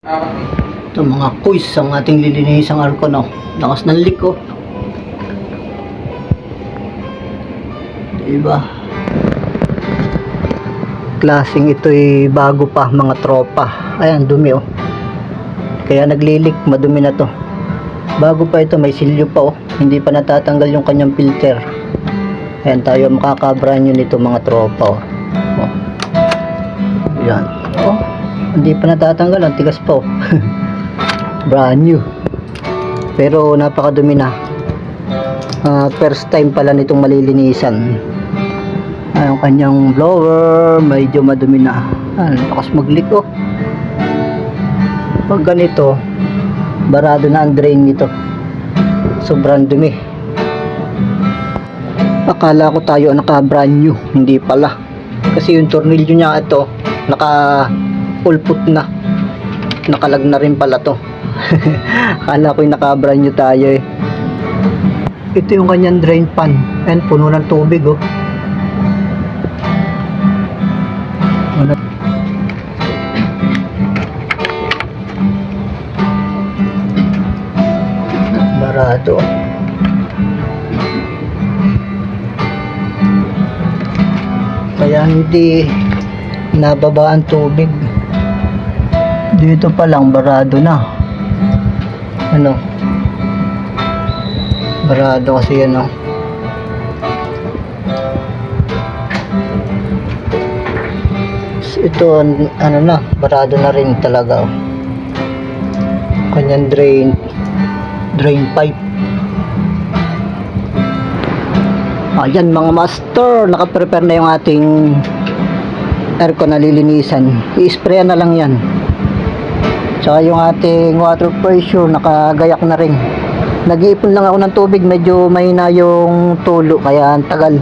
Ito mga kuys ang ating lilinisang arko, no? Lakas ng leak, oh. Diba? Klaseng ito'y bago pa, mga tropa. Ayan, dumi, oh. Kaya naglilik, madumi na to. Bago pa ito, may silyo pa, oh. Hindi pa natatanggal yung kanyang filter. Ayan, tayo makakabran yun nito, mga tropa, oh. Oh. Ayan, oh. Hindi pa natatanggal, ang tigas pa, oh. Brand new, pero napakadumi na. First time pala nitong malilinisan. Ang kanyang blower medyo madumi na. Lakas mag-leak, oh. Pag ganito, barado na ang drain nito, sobrang dumi. Akala ko tayo naka brand new, hindi pala, kasi yung tornilyo niya ito naka pulput na, nakalag na rin pala to. Akala ko yung naka-brand new tayo, eh. Ito yung kanyang drain pan. Ayan, puno ng tubig, oh. Barado. Kaya hindi nababa ang tubig. Dito pa lang barado na. Ano? Barado kasi yan, oh. Ito, ano na, barado na rin talaga, oh. Kanyang drain pipe. Ayan mga master, naka-prepare na yung ating aircon na lilinisan. I-spray na lang yan. Tsaka yung ating water pressure nakagayak na rin. Nag-iipon lang ako ng tubig, medyo mahina yung tulo kaya ang tagal.